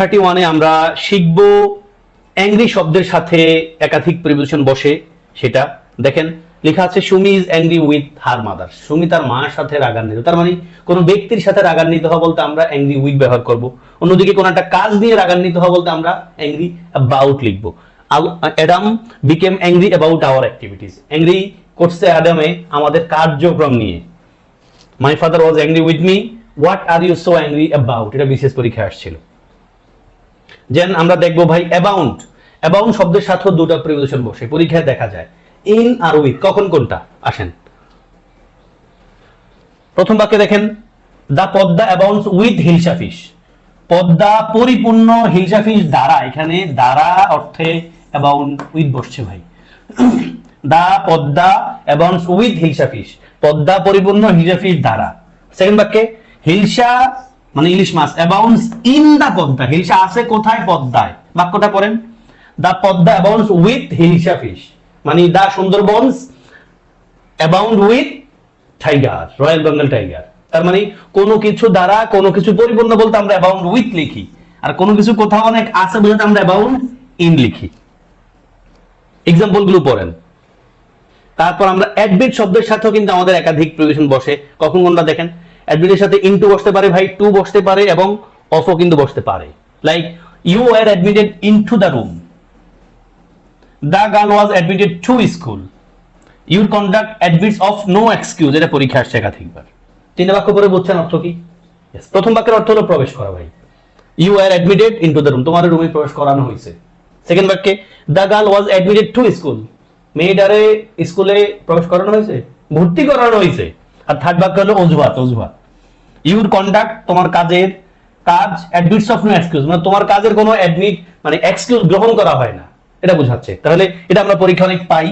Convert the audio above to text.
31 আমরা শিখব অ্যাংরি শব্দের সাথে একাধিক প্রিপোজিশন বসে। সেটা দেখেন লেখা আছে Sumi is angry with her mother. Sumi তার মায়ের সাথে রাগান্বিত। তার মানে কোনো ব্যক্তির সাথে রাগান্বিত হওয়া বলতে আমরা অ্যাংরি উইথ ব্যবহার করব। অন্যদিকে কোনো একটা কাজ নিয়ে রাগান্বিত হওয়া বলতে আমরা অ্যাংরি অ্যাবাউট লিখব। Adam became angry about our activities. Angry করছে অ্যাডামে আমাদের কার্যক্রম নিয়ে। My father was angry with me, what are you so angry about, এটা বিশেষ পরীক্ষায় আসছিল। যেন আমরা দেখবো ভাই অ্যাবাউন্ড। অ্যাবাউন্ড শব্দের সাথে দুটো প্রিপোজিশন বসে, পরীক্ষায় দেখা যায়। ইন আর উইথ, কখন কোনটা? আসেন প্রথম বাক্যে দেখেন, the Padma abounds with hilsa fish. Padma পরিপূর্ণ হিলসা ফিশ দ্বারা, এখানে দ্বারা অর্থে অ্যাবাউন্ড উইথ বসছে ভাই। The Padma abounds with hilsa fish, Padma পরিপূর্ণ হিলসা ফিশ দ্বারা। সেকেন্ড বাক্যে হিলসা মানে ইলিশ মাছ abounds in the Padma, hilsa আছে কোথায়? পদ্মায়। বাক্যটা পড়েন, the Padma abounds with hilsa fish, মানে the Sundarbans abound with tiger, royal Bengal tiger. তার মানে কোনো কিছু দ্বারা কোনো কিছু পরিপূর্ণ বলতে আমরা অ্যাবাউন্ড উইথ লিখি, আর কোনো কিছু কোথাও অনেক আছে বলতে আমরা অ্যাবাউন্ড ইন লিখি। এক্সাম্পল গুলো পড়েন। তারপর আমরা অ্যাডভিট শব্দের সাথেও কিন্তু আমাদের একাধিক প্রিপোজিশন বসে। কখন কোনটা দেখেন, অ্যাডভিটের সাথে ইনটু বসতে পারে ভাই, টু বসতে পারে এবং অফও কিন্তু বসতে পারে। Like you were admitted into the room, the girl was admitted to school, your conduct admits of no excuse, এটা পরীক্ষা আসছে একাধিকবার। তিনটা বাক্য পরে বুঝছেন অর্থ কি? প্রথম বাক্যের অর্থ হলো প্রবেশ করা ভাই, you are admitted into the room, তোমার রুমে প্রবেশ করানো হয়েছে। সেকেন্ড বাক্যে the girl was admitted to school, মেয়েটারে স্কুলে প্রবেশ করানো হয়েছে, ভর্তি করানো হয়েছে। আর থার্ড বাক্য হলো অজুহাত, অজুহাত। ইউর কন্ডাক্ট তোমার কাজের, কাজ অ্যাডমিটস অফ নো এক্সকিউজ, মানে তোমার কাজের কোনো অ্যাডমিট মানে এক্সকিউজ গ্রহণ করা হয় না, এটা বোঝাচ্ছে। তাহলে এটা আমরা পরীক্ষা অনেক পাই।